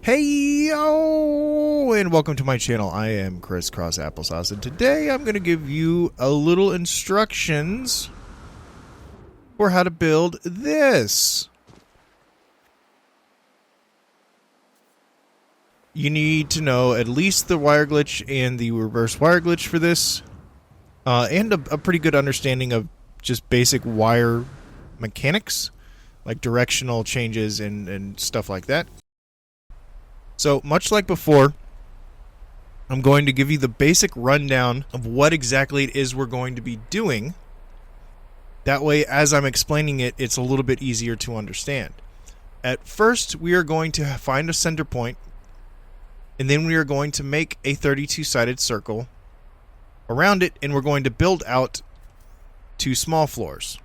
Hey yo, and welcome to my channel. I am Crisscross Applesauce, and today I'm going to give you a little instructions for how to build this. You need to know at least the wire glitch and the reverse wire glitch for this, and a pretty good understanding of just basic wire mechanics, like directional changes and stuff like that. So, much like before, I'm going to give you the basic rundown of what exactly it is we're going to be doing. That way, as I'm explaining it, it's a little bit easier to understand. At first, we are going to find a center point, and then we are going to make a 32-sided circle around it, and we're going to build out two small floors.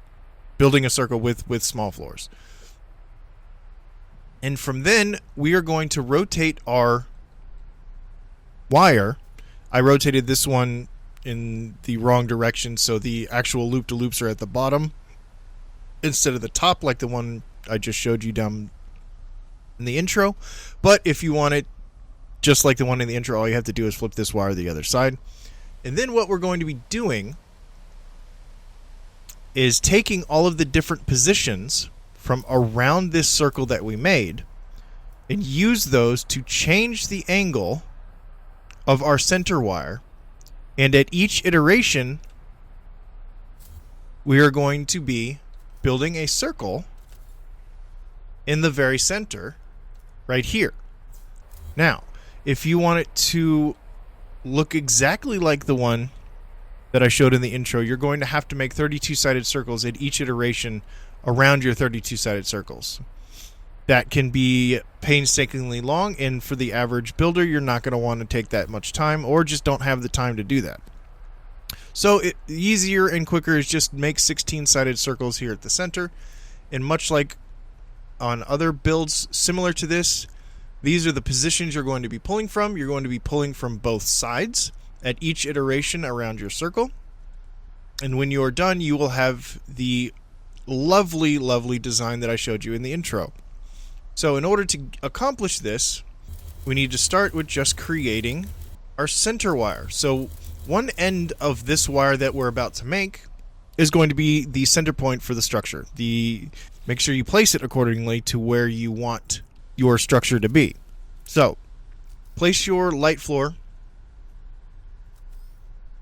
Building a circle with small floors. And from then, we are going to rotate our wire. I rotated this one in the wrong direction, so the actual loop-to-loops are at the bottom instead of the top, like the one I just showed you down in the intro. But if you want it just like the one in the intro, all you have to do is flip this wire to the other side. And then what we're going to be doing is taking all of the different positions from around this circle that we made and use those to change the angle of our center wire. And at each iteration, we are going to be building a circle in the very center right here. Now, if you want it to look exactly like the one that I showed in the intro, you're going to have to make 32-sided circles at each iteration around your 32-sided circles. That can be painstakingly long, and for the average builder, you're not going to want to take that much time, or just don't have the time to do that. So easier and quicker is just make 16-sided circles here at the center, and much like on other builds similar to this, these are the positions you're going to be pulling from. You're going to be pulling from both sides at each iteration around your circle, and when you are done, you will have the lovely design that I showed you in the intro. So in order to accomplish this, we need to start with just creating our center wire. So one end of this wire that we're about to make is going to be the center point for the structure. Make sure you place it accordingly to where you want your structure to be. So place your light floor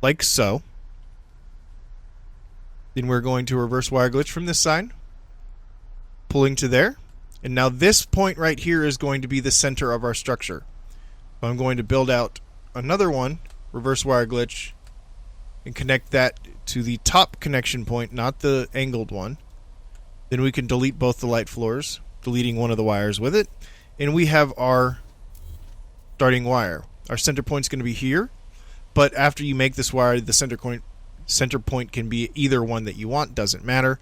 like so. Then we're going to reverse wire glitch from this side, pulling to there. And now this point right here is going to be the center of our structure. So I'm going to build out another one, reverse wire glitch, and connect that to the top connection point, not the angled one. Then we can delete both the light floors, deleting one of the wires with it. And we have our starting wire. Our center point is going to be here, but after you make this wire, the center point can be either one that you want, doesn't matter.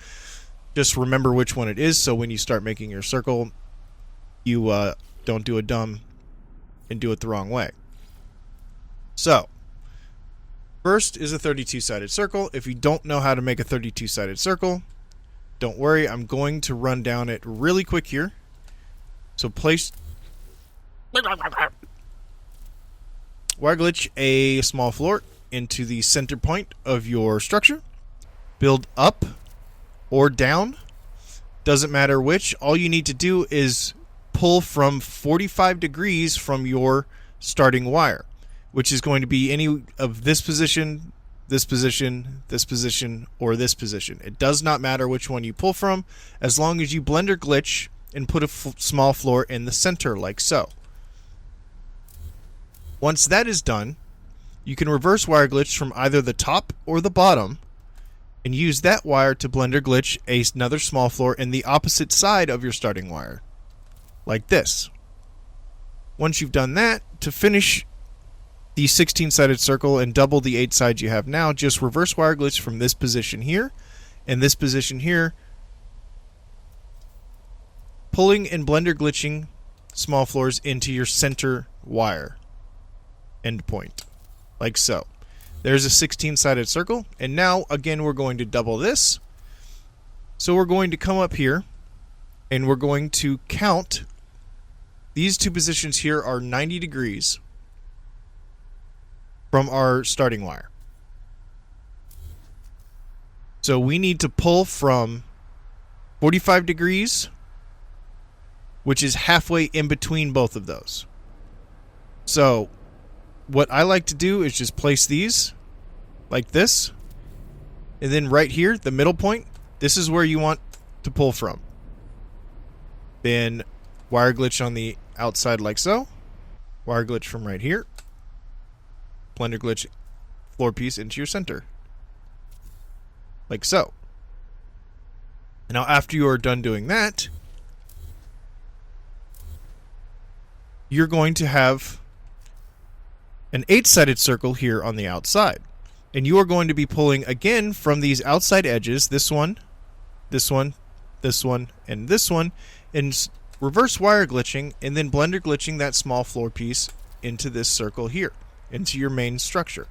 Just remember which one it is, so when you start making your circle, you don't do a dumb and do it the wrong way. So, first is a 32-sided circle. If you don't know how to make a 32-sided circle, don't worry, I'm going to run down it really quick here. So place wire glitch a small floor into the center point of your structure. Build up or down, doesn't matter which. All you need to do is pull from 45 degrees from your starting wire, which is going to be any of this position, this position, this position, or this position. It does not matter which one you pull from, as long as you blender glitch and put a small floor in the center like so. Once that is done, you can reverse wire glitch from either the top or the bottom and use that wire to blender glitch another small floor in the opposite side of your starting wire, like this. Once you've done that, to finish the 16-sided circle and double the 8 sides you have now, just reverse wire glitch from this position here and this position here, pulling and blender glitching small floors into your center wire endpoint, like so. There's a 16-sided circle, and now again we're going to double this. So we're going to come up here and we're going to count these two positions here are 90 degrees from our starting wire. So we need to pull from 45 degrees, which is halfway in between both of those. So what I like to do is just place these like this. And then right here, the middle point, this is where you want to pull from. Then wire glitch on the outside like so. Wire glitch from right here. Blender glitch floor piece into your center. Like so. Now after you are done doing that, you're going to have an 8-sided circle here on the outside. And you are going to be pulling again from these outside edges, this one, this one, this one, and this one, and reverse wire glitching, and then blender glitching that small floor piece into this circle here, into your main structure.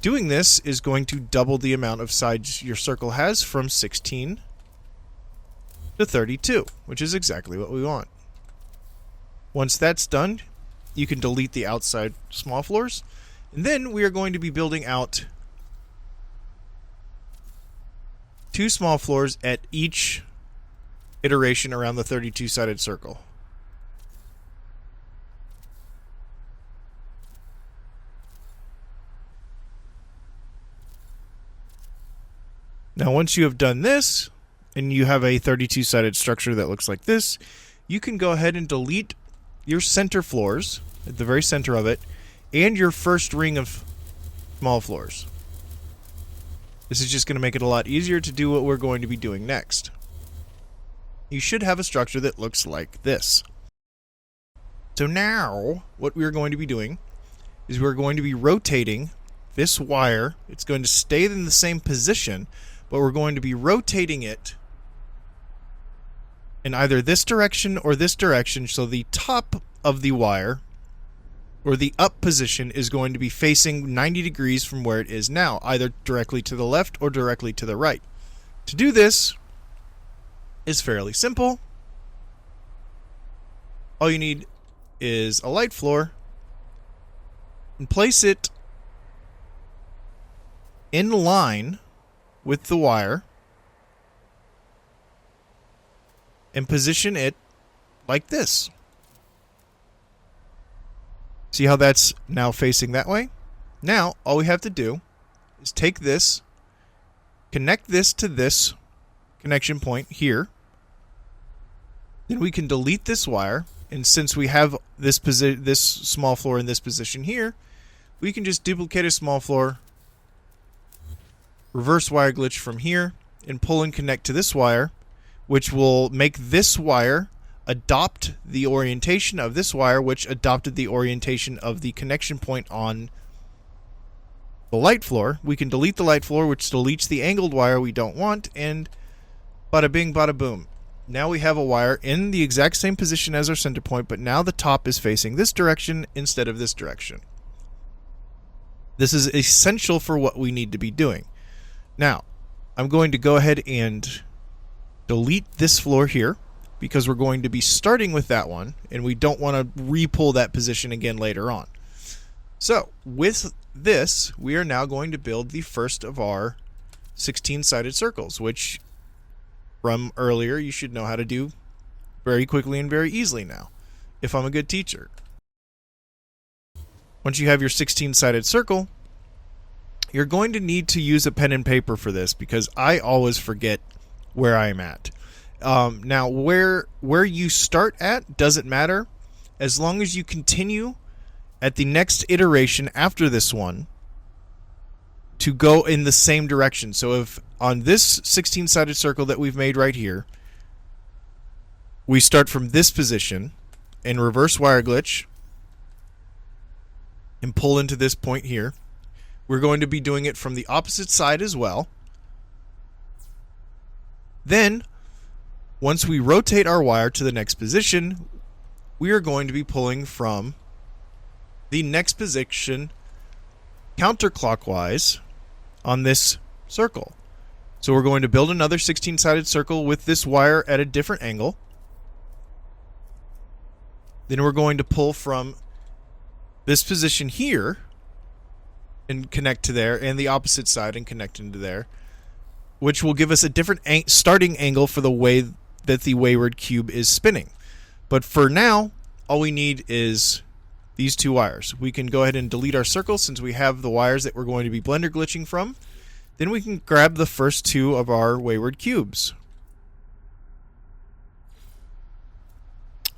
Doing this is going to double the amount of sides your circle has from 16 to 32, which is exactly what we want. Once that's done, you can delete the outside small floors. And then we are going to be building out 2 small floors at each iteration around the 32-sided circle. Now once you have done this, and you have a 32-sided structure that looks like this, you can go ahead and delete your center floors at the very center of it, and your first ring of small floors. This is just going to make it a lot easier to do what we're going to be doing next. You should have a structure that looks like this. So now, what we're going to be doing is we're going to be rotating this wire. It's going to stay in the same position, but we're going to be rotating it in either this direction or this direction, so the top of the wire, or the up position, is going to be facing 90 degrees from where it is now, either directly to the left or directly to the right. To do this is fairly simple. All you need is a light floor and place it in line with the wire and position it like this. See how that's now facing that way? Now, all we have to do is take this, connect this to this connection point here. Then we can delete this wire, and since we have this small floor in this position here, we can just duplicate a small floor, reverse wire glitch from here, and pull and connect to this wire, which will make this wire adopt the orientation of this wire, which adopted the orientation of the connection point on the light floor. We can delete the light floor, which deletes the angled wire we don't want, and bada bing, bada boom. Now we have a wire in the exact same position as our center point, but now the top is facing this direction instead of this direction. This is essential for what we need to be doing. Now, I'm going to go ahead and delete this floor here, because we're going to be starting with that one, and we don't want to re-pull that position again later on. So, with this, we are now going to build the first of our 16-sided circles, which, from earlier, you should know how to do very quickly and very easily now, if I'm a good teacher. Once you have your 16-sided circle, you're going to need to use a pen and paper for this, because I always forget where I'm at. Now, where you start at doesn't matter, as long as you continue at the next iteration after this one to go in the same direction. So if on this 16-sided circle that we've made right here, we start from this position and reverse wire glitch and pull into this point here, we're going to be doing it from the opposite side as well. Then, once we rotate our wire to the next position, we are going to be pulling from the next position counterclockwise on this circle. So we're going to build another 16-sided circle with this wire at a different angle. Then we're going to pull from this position here and connect to there, and the opposite side and connect into there, which will give us a different starting angle for the way that the Wayward cube is spinning. But for now, all we need is these two wires. We can go ahead and delete our circle since we have the wires that we're going to be blender glitching from. Then we can grab the first two of our Wayward cubes.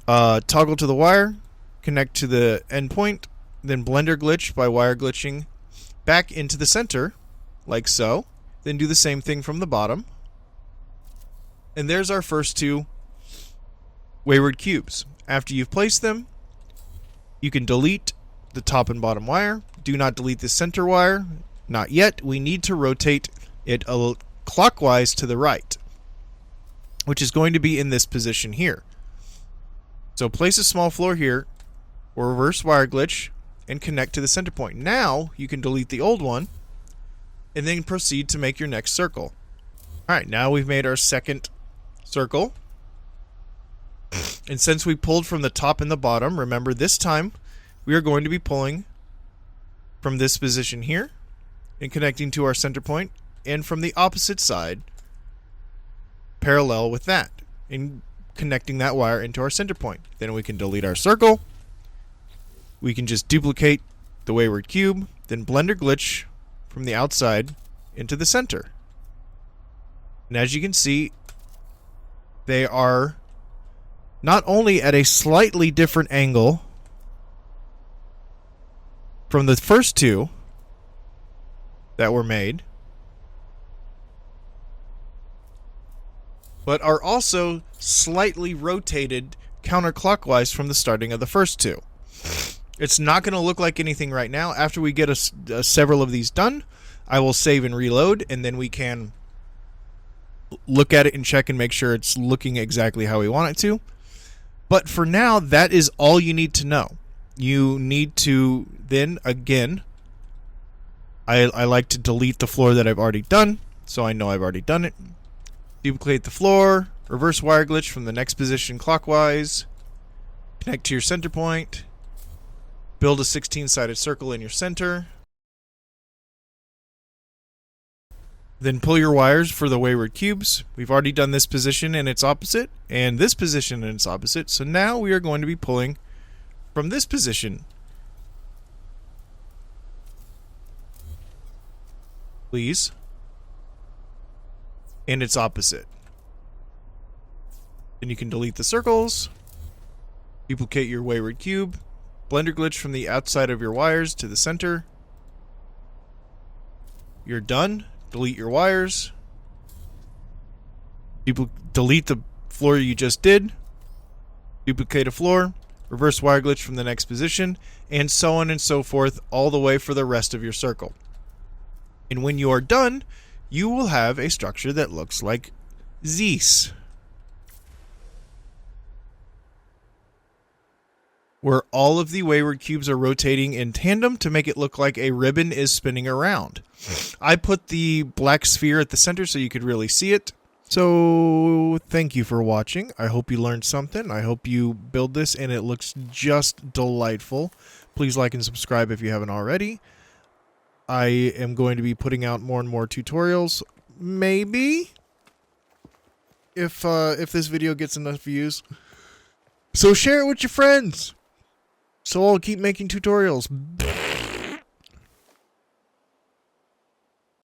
Toggle to the wire, connect to the endpoint, then blender glitch by wire glitching back into the center, like so. Then do the same thing from the bottom. And there's our first two Wayward cubes. After you've placed them, you can delete the top and bottom wire. Do not delete the center wire. Not yet. We need to rotate it clockwise to the right, which is going to be in this position here. So place a small floor here, or reverse wire glitch, and connect to the center point. Now you can delete the old one and then proceed to make your next circle. Alright, now we've made our second circle. And since we pulled from the top and the bottom, remember this time we are going to be pulling from this position here and connecting to our center point, and from the opposite side parallel with that and connecting that wire into our center point. Then we can delete our circle. We can just duplicate the Wayward cube, then blender glitch from the outside into the center. And as you can see, they are not only at a slightly different angle from the first two that were made, but are also slightly rotated counterclockwise from the starting of the first two. It's not going to look like anything right now. After we get several of these done, I will save and reload, and then we can look at it and check and make sure it's looking exactly how we want it to. But for now, that is all you need to know. You need to then, again, I like to delete the floor that I've already done, so I know I've already done it. Duplicate the floor, reverse wire glitch from the next position clockwise, connect to your center point, build a 16-sided circle in your center, then pull your wires for the Wayward cubes. We've already done this position and its opposite, and this position and its opposite, so now we are going to be pulling from this position. Please. And its opposite. Then you can delete the circles, duplicate your Wayward cube, blender glitch from the outside of your wires to the center. You're done. Delete your wires. Delete the floor you just did. Duplicate a floor, reverse wire glitch from the next position, and so on and so forth all the way for the rest of your circle. And when you are done, you will have a structure that looks like this, where all of the Wayward cubes are rotating in tandem to make it look like a ribbon is spinning around. I put the black sphere at the center so you could really see it. So thank you for watching. I hope you learned something. I hope you build this and it looks just delightful. Please like and subscribe if you haven't already. I am going to be putting out more and more tutorials, maybe, if this video gets enough views. So share it with your friends, so I'll keep making tutorials.